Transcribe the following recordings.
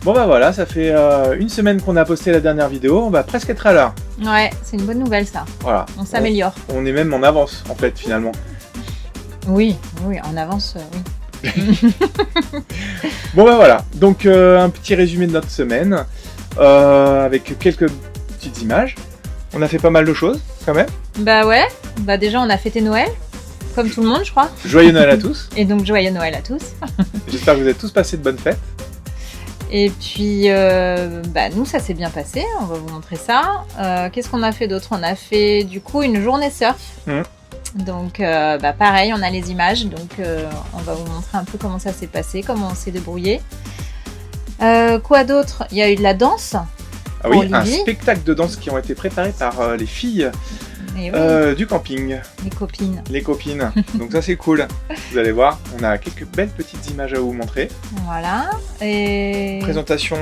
Bon bah voilà, ça fait une semaine qu'on a posté la dernière vidéo, on va presque être à l'heure. Ouais, c'est une bonne nouvelle ça. Voilà. On s'améliore. On est même en avance en fait finalement. Oui, en avance, oui. Bon bah voilà, donc un petit résumé de notre semaine, avec quelques petites images. On a fait pas mal de choses quand même. Bah ouais, bah déjà on a fêté Noël, comme tout le monde je crois. Joyeux Noël à tous. Et donc joyeux Noël à tous. J'espère que vous avez tous passé de bonnes fêtes. Et puis, bah, nous, ça s'est bien passé, on va vous montrer ça. Qu'est-ce qu'on a fait d'autre? On a fait, du coup, une journée surf. Donc, bah, pareil, on a les images, donc on va vous montrer un peu comment ça s'est passé, comment on s'est débrouillé. Quoi d'autre? Il y a eu de la danse. Ah oui, un spectacle de danse qui ont été préparés par les filles du camping. Les copines. Les copines. Donc ça c'est cool. Vous allez voir, on a quelques belles petites images à vous montrer. Voilà. Et... présentation.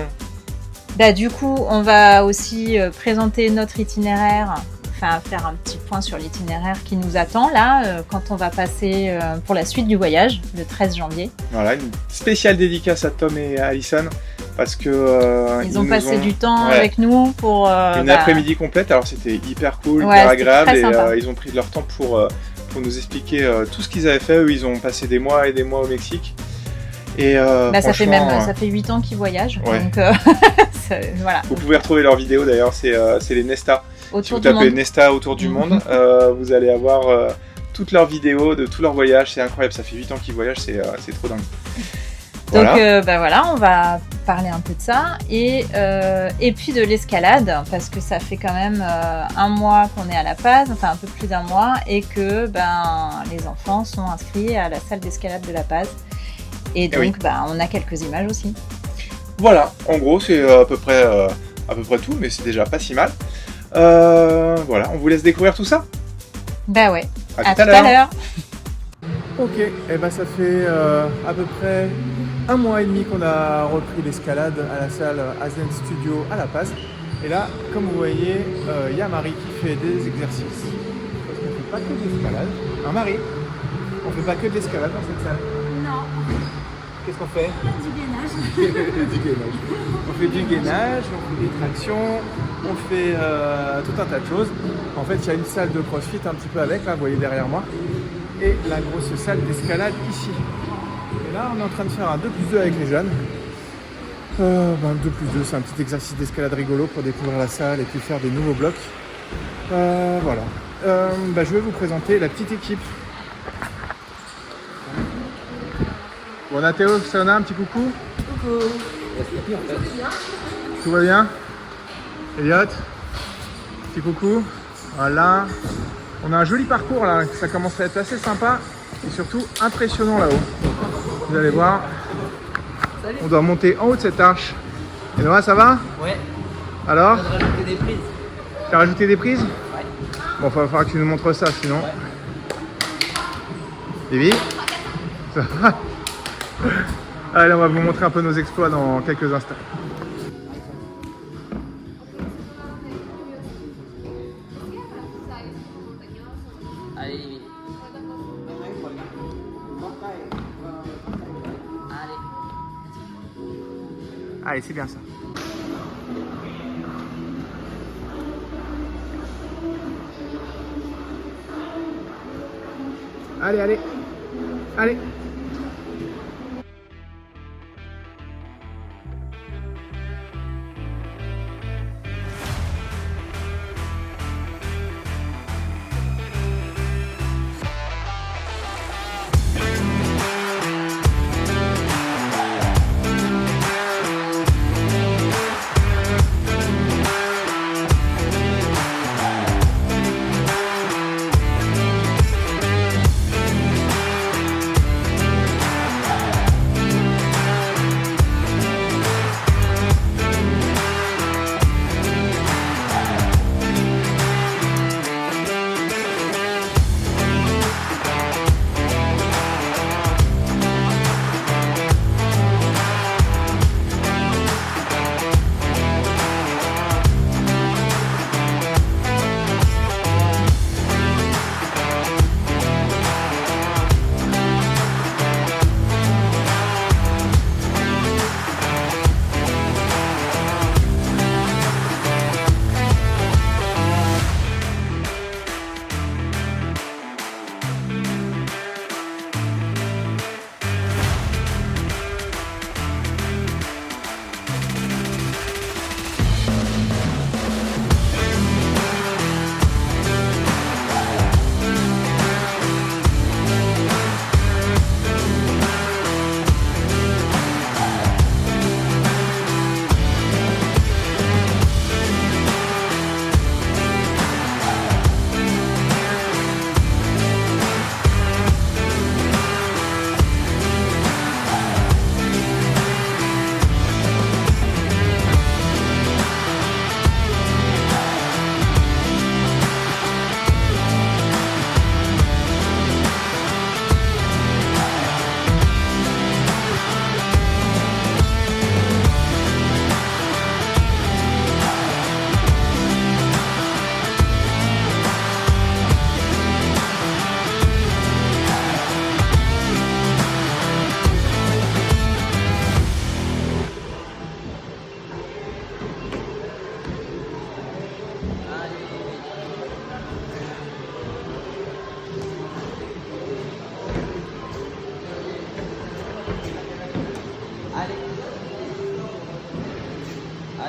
Bah, du coup, on va aussi présenter notre itinéraire. Enfin, faire un petit point sur l'itinéraire qui nous attend là, quand on va passer pour la suite du voyage, le 13 janvier. Voilà, une spéciale dédicace à Tom et à Alison, parce que ils ont passé du temps avec nous pour... une après-midi complète, alors c'était hyper cool, hyper agréable, et ils ont pris de leur temps pour nous expliquer tout ce qu'ils avaient fait. Eux, ils ont passé des mois et des mois au Mexique. Et bah, ça fait 8 ans qu'ils voyagent, donc voilà. Vous pouvez retrouver leurs vidéos d'ailleurs, c'est les Nesta. Si vous tapez Nesta autour du monde, vous allez avoir toutes leurs vidéos de tous leurs voyages. C'est incroyable, ça fait 8 ans qu'ils voyagent, c'est trop dingue. Donc bah voilà, on va parler un peu de ça et puis de l'escalade, parce que ça fait quand même un mois qu'on est à La Paz, enfin un peu plus d'un mois, et que les enfants sont inscrits à la salle d'escalade de La Paz. Et donc on a quelques images aussi. Voilà, en gros c'est à peu près tout, mais c'est déjà pas si mal. Voilà, on vous laisse découvrir tout ça. Bah ouais, à tout à l'heure. Ok, et bah ça fait à peu près un mois et demi qu'on a repris l'escalade à la salle Azen Studio à La Paz. Et là, comme vous voyez, il y a Marie qui fait des exercices. Parce qu'on ne fait pas que de l'escalade. Hein Marie? On fait pas que de l'escalade dans cette salle? Non. Qu'est-ce qu'on fait? Du gainage. Du gainage. On fait du gainage, on fait des tractions, on fait tout un tas de choses. En fait, il y a une salle de crossfit un petit peu avec, là, vous voyez derrière moi. Et la grosse salle d'escalade ici. Et là, on est en train de faire un 2+2 avec les jeunes. 2+2, c'est un petit exercice d'escalade rigolo pour découvrir la salle et puis faire des nouveaux blocs. Voilà. Je vais vous présenter la petite équipe. Bon, Nathéo, ça en a un petit coucou. Coucou. Tout va bien? Elliot, petit coucou. Voilà. On a un joli parcours là, ça commence à être assez sympa et surtout impressionnant là-haut. Vous allez voir. Salut. On doit monter en haut de cette arche. Et Noah, ça va? Ouais. Alors? J'ai rajouté des prises. Tu as rajouté des prises? Ouais. Bon, il va falloir que tu nous montres ça sinon. Ouais. Bibi? Ça va? Allez, on va vous montrer un peu nos exploits dans quelques instants. Allez, c'est bien ça. Allez, allez. Allez.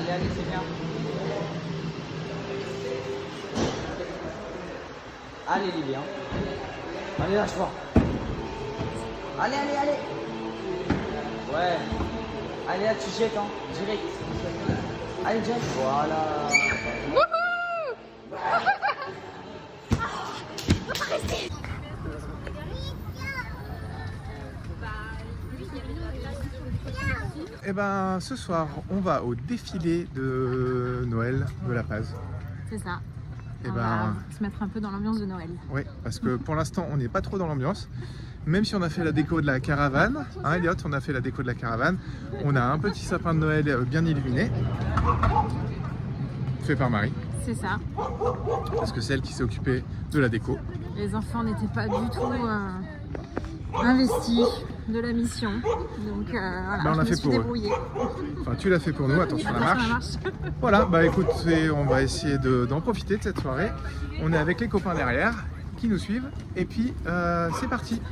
Allez, allez, c'est bien. Allez, Lily, hein. Allez, lâche-toi. Allez, allez, allez. Ouais. Allez, là, tu jettes, hein. Direct. Allez, direct. Voilà. Et ben ce soir, on va au défilé de Noël de La Paz. C'est ça. Et On va se mettre un peu dans l'ambiance de Noël. Oui, parce que pour l'instant, on n'est pas trop dans l'ambiance. Même si on a fait la déco de la caravane, hein Elliot, on a fait la déco de la caravane. On a un petit sapin de Noël bien illuminé, fait par Marie. C'est ça. Parce que c'est elle qui s'est occupée de la déco. Les enfants n'étaient pas du tout investis de la mission. Donc voilà, on je l'a me fait suis pour eux. débrouillée. Enfin, tu l'as fait pour nous, attention la Attention, marche. Voilà, bah écoute, on va essayer d'en profiter de cette soirée. On est avec les copains derrière qui nous suivent. Et puis, c'est parti.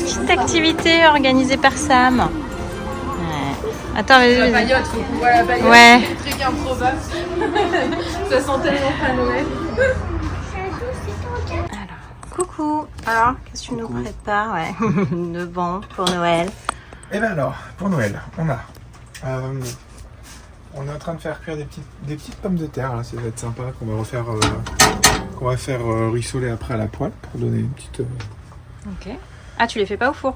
Petite activité organisée par Sam. Ouais. Attends, mais... La paillote, faut qu'on voit la paillote. Ouais. Des trucs improbables. Ça sent tellement pas Noël. Alors, coucou. Alors, qu'est-ce que tu nous prépares, ouais, de bon pour Noël? Et bien alors, pour Noël, on est en train de faire cuire des petites pommes de terre, là, ça va être sympa, qu'on va faire rissoler après à la poêle pour donner une petite... Ok. Ah, tu les fais pas au four?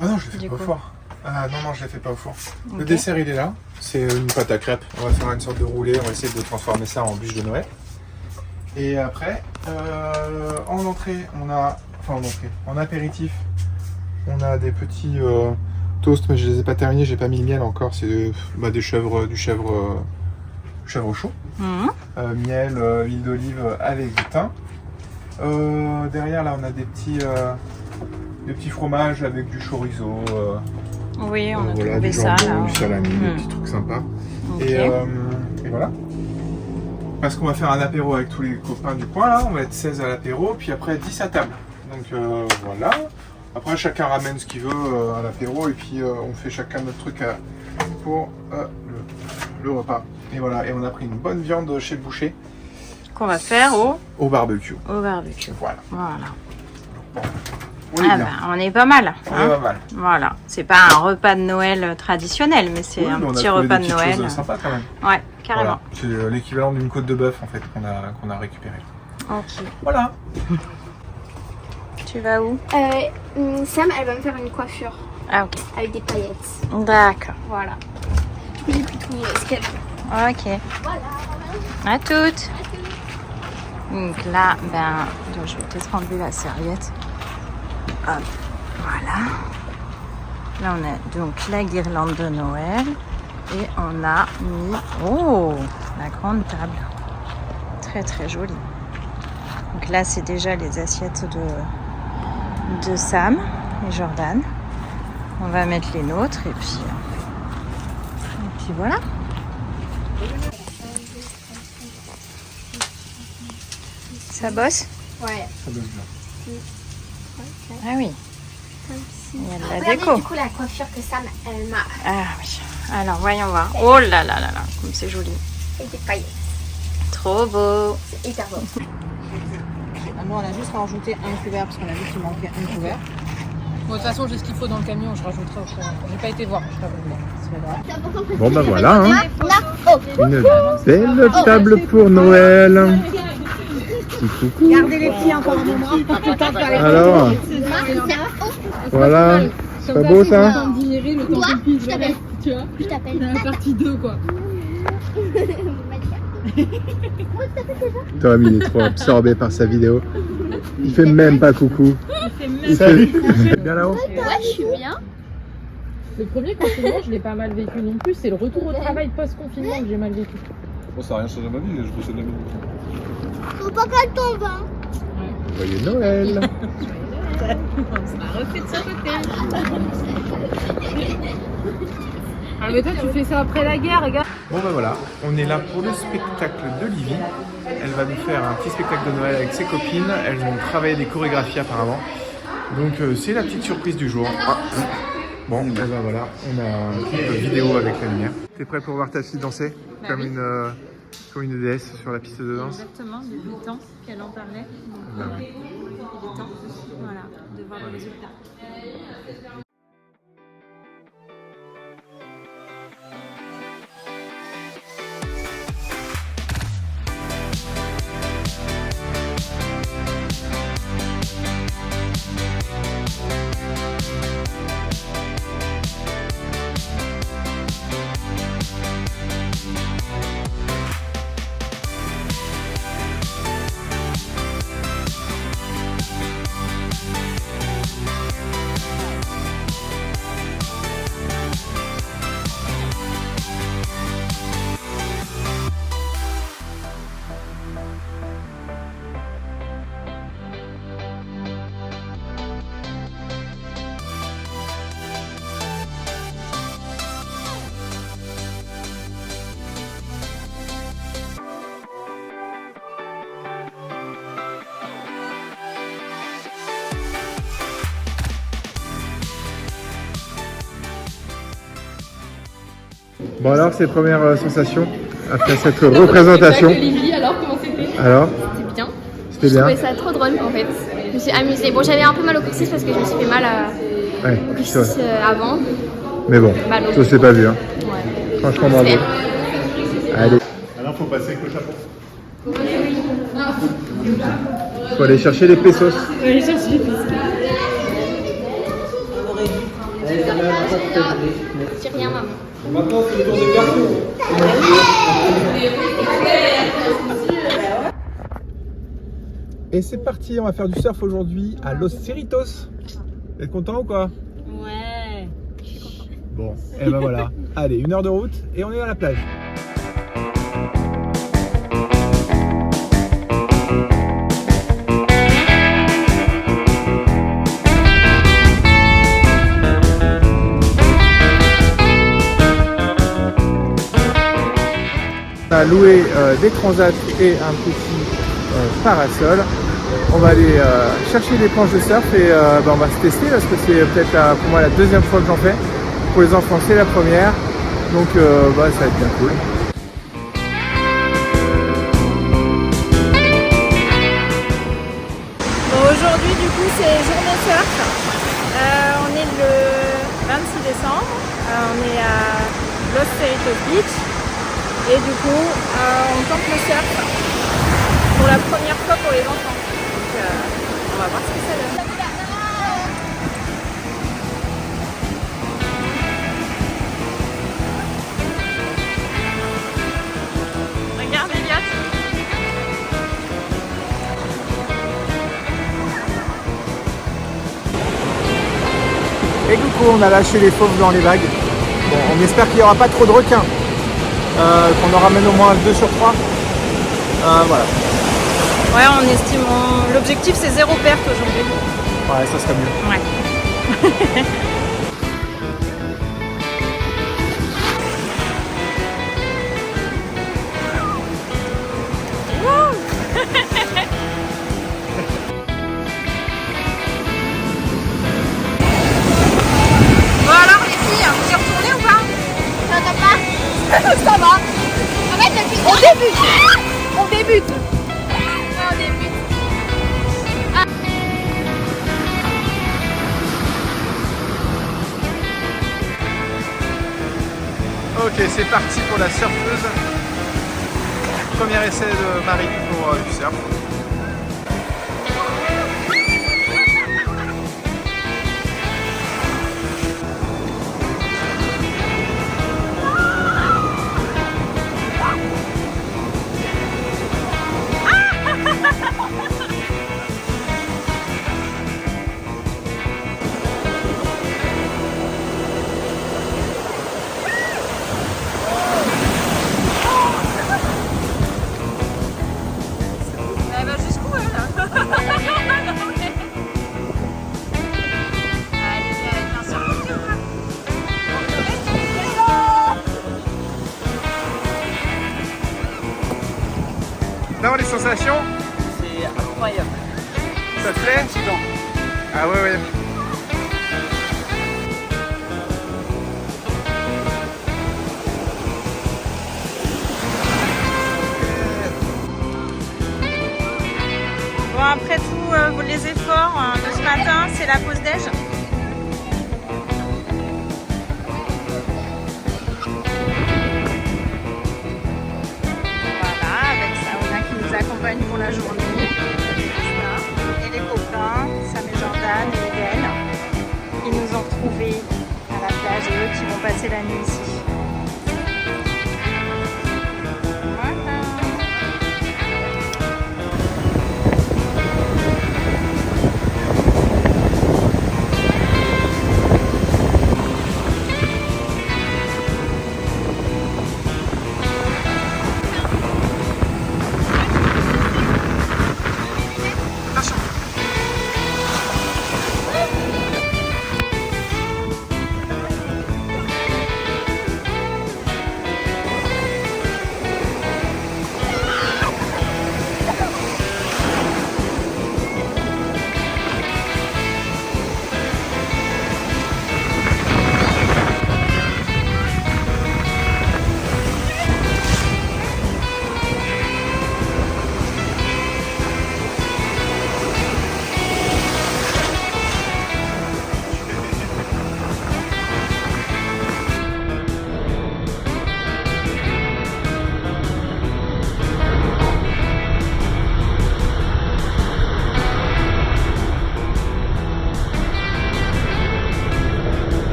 Ah non, je les fais Du pas au coup. four. Ah non, je les fais pas au four. Ok. Le dessert, il est là. C'est une pâte à crêpes. On va faire une sorte de roulé. On va essayer de transformer ça en bûche de Noël. Et après, en entrée, en apéritif, on a des petits toasts, mais je les ai pas terminés. J'ai pas mis le miel encore. C'est du chèvre chaud. Mhm. Miel, huile d'olive avec du thym. Derrière, là, on a des petits fromages avec du chorizo. Oui, on a voilà, trouvé du ça jambon, là. du salami, des petits trucs sympas. Ok. Et voilà. Parce qu'on va faire un apéro avec tous les copains du coin là, on va être 16 à l'apéro, puis après 10 à table. Donc voilà. Après chacun ramène ce qu'il veut à l'apéro et puis on fait chacun notre truc pour le repas. Et voilà, et on a pris une bonne viande chez le boucher. Qu'on va faire Au barbecue. au barbecue. Voilà. Voilà. Bon. On est Ah bien. bah, on est pas mal. On est pas mal. Voilà, c'est pas un repas de Noël traditionnel, mais c'est Oui, un mais on a petit trouvé repas des de petites Noël. choses sympas quand même. Ouais, carrément. Voilà. C'est l'équivalent d'une côte de bœuf en fait qu'on a récupéré. Ok. Voilà. Tu vas où? Sam, elle va me faire une coiffure Ah ok. avec des paillettes. D'accord. Voilà. Du coup, j'ai pris tout ce qu'elle veut. Ok. À toutes. Donc là, ben, je vais peut-être enlever la serviette. Hop, voilà. Là, on a donc la guirlande de Noël. Et on a mis... Oh, la grande table. Très, très jolie. Donc là, c'est déjà les assiettes de Sam et Jordan. On va mettre les nôtres et puis voilà. Ça bosse? Ouais. Ça doit bien. Ah oui, il y a de la Regardez déco. du coup la coiffure que Sam, elle m'a Ah oui. Alors voyons voir. Oh là là là là, comme c'est joli. avec des paillettes. Trop beau. C'est hyper beau. Nous, on a juste rajouté un couvert parce qu'on a vu qu'il manquait un couvert. Bon, de toute façon, j'ai ce qu'il faut dans le camion, je rajouterai au fur et à mesure. J'ai pas été voir, je t'avoue. C'est pas grave. Bon bah voilà, hein. Une belle table pour Noël. Petit coucou. Gardez les pieds encore un moment. Alors, voilà. C'est pas beau ça? Digérer le temps qu'on puisse, voilà, tu vois. Je t'appelle. C'est la partie 2, quoi. Tom, il est trop absorbé par sa vidéo. Il fait même pas coucou. Il fait bien là-haut. Ouais, je suis bien. Le premier confinement, je l'ai pas mal vécu non plus. C'est le retour au travail post-confinement que j'ai mal vécu. Bon, ça n'a rien changé à ma vie, je bossais de la maison. Faut pas qu'elle tombe, hein. Joyeux Noël. Ah, mais toi, tu fais ça après la guerre, regarde. Bon ben voilà, on est là pour le spectacle de Livy. Elle va nous faire un petit spectacle de Noël avec ses copines. Elles ont travaillé des chorégraphies apparemment. Donc c'est la petite surprise du jour. Ah. Bon, ben voilà, on a un clip vidéo avec la lumière. T'es prêt pour voir ta fille danser comme une déesse sur la piste de danse? Exactement, depuis le temps qu'elle en parlait. Ben ouais. Il est temps, voilà, de voir le résultat. Bon alors, ses premières sensations après cette représentation. Alors, comment c'était? Alors, C'était bien. c'était Je bien. trouvais ça trop drôle en fait. Je me suis amusée. Bon, j'avais un peu mal au coccyx parce que je me suis fait mal Ouais, au c'est vrai. coccyx avant. Mais bon, Mal au ça s'est pas vu. Hein. Ouais. Franchement, bravo. Allez. Alors, faut passer avec le chapeau. Faut aller chercher les pesos. J'ai rien, maman. Maintenant, c'est le tour des garçons. Et c'est parti, on va faire du surf aujourd'hui à Los Cerritos. Vous êtes content ou quoi? Ouais. Bon, et ben voilà. Allez, 1 heure de route et on est à la plage. On a loué des transats et un petit parasol. On va aller chercher des planches de surf et on va se tester parce que c'est peut-être pour moi la deuxième fois que j'en fais. Pour les enfants c'est la première, donc ça va être bien cool. Bon, aujourd'hui du coup, c'est journée surf. On est le 26 décembre. On est à Los Cerritos Beach. Et du coup, on tente le surf pour la première fois pour les enfants. Donc, on va voir ce que ça donne. Regarde Elliot. Et coucou, on a lâché les fauves dans les vagues. Bon, on espère qu'il n'y aura pas trop de requins. Qu'on en ramène au moins 2 sur 3. Voilà. Ouais, on estime. L'objectif c'est 0 perte aujourd'hui. Ouais, ça serait mieux. Ouais. Bon alors les filles, vous y retournez ou pas? Ça va pas? Ça va. En fait, depuis On débute. On débute. Ouais, on débute. Ok, c'est parti pour la surfeuse. Premier essai de Marie pour du surf. Elle va jusqu'où elle? Allez, viens sur le tour. Non, les sensations, C'est incroyable. ça te plaît? Fatigant. Ah ouais, ouais. Bon, après tout, les efforts de ce matin, c'est la pause déj. Voilà, avec Saona qui nous accompagne pour la journée. Et les copains, Sam et Jordan et Eden, ils nous ont retrouvés à la plage et eux qui vont passer la nuit ici. Voilà.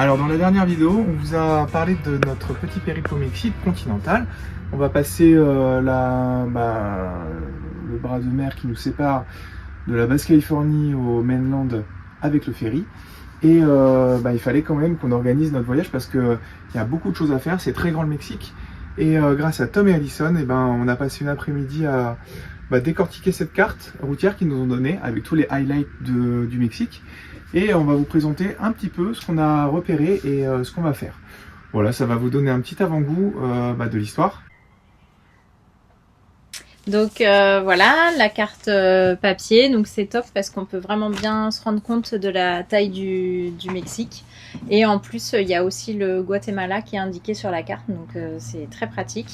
Alors dans la dernière vidéo, on vous a parlé de notre petit périple au Mexique continental. On va passer le bras de mer qui nous sépare de la Basse-Californie au mainland avec le ferry. Et il fallait quand même qu'on organise notre voyage parce qu'il y a beaucoup de choses à faire, c'est très grand le Mexique. Et grâce à Tom et Allison, on a passé une après-midi à décortiquer cette carte routière qu'ils nous ont donnée avec tous les highlights du Mexique. Et on va vous présenter un petit peu ce qu'on a repéré et ce qu'on va faire. Voilà, ça va vous donner un petit avant-goût de l'histoire. Donc voilà, la carte papier, donc c'est top parce qu'on peut vraiment bien se rendre compte de la taille du Mexique. Et en plus, il y a aussi le Guatemala qui est indiqué sur la carte, donc c'est très pratique.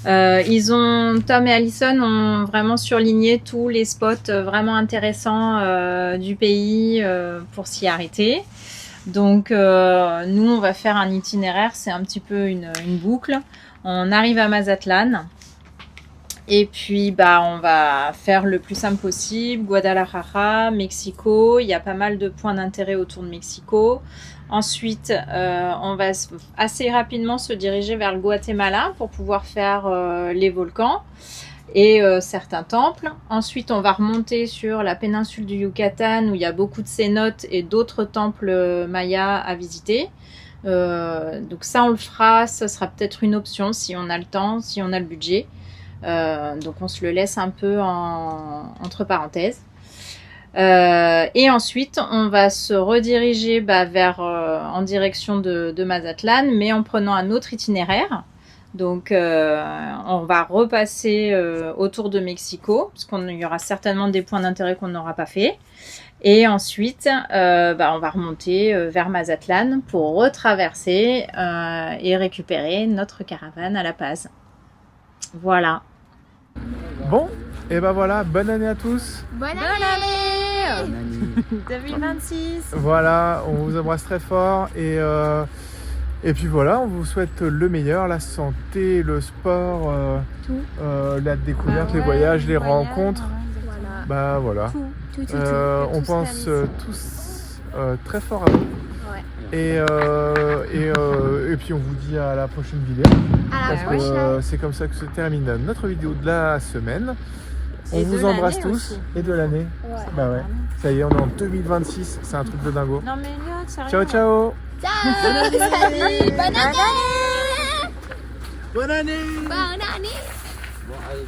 Tom et Allison ont vraiment surligné tous les spots vraiment intéressants du pays pour s'y arrêter. Donc nous, on va faire un itinéraire, c'est un petit peu une boucle. On arrive à Mazatlan. Et puis, on va faire le plus simple possible. Guadalajara, Mexico. Il y a pas mal de points d'intérêt autour de Mexico. Ensuite, on va assez rapidement se diriger vers le Guatemala pour pouvoir faire les volcans et certains temples. Ensuite, on va remonter sur la péninsule du Yucatan où il y a beaucoup de cénotes et d'autres temples mayas à visiter. Donc ça, on le fera. Ça sera peut-être une option si on a le temps, si on a le budget. Donc on se le laisse un peu entre parenthèses. Et ensuite on va se rediriger en direction de Mazatlan, mais en prenant un autre itinéraire. Donc on va repasser autour de Mexico, parce qu'il y aura certainement des points d'intérêt qu'on n'aura pas fait. Et ensuite on va remonter vers Mazatlan pour retraverser et récupérer notre caravane à La Paz. Voilà. Bon, et voilà, bonne année à tous. Bonne année 2026. Voilà, on vous embrasse très fort et puis voilà, on vous souhaite le meilleur, la santé, le sport, la découverte, les voyages, les rencontres. Voilà. Tout, on pense tous très fort à vous. Et puis on vous dit à la prochaine vidéo. Parce que c'est comme ça que se termine notre vidéo de la semaine. On vous embrasse tous aussi. Et de l'année. Ouais. Ça y est, on est en 2026, c'est un truc de dingo. Non mais Elliot, sérieux. Ciao ciao. Ciao. Bonne année. Bonne année. Bonne année. Bon, allez.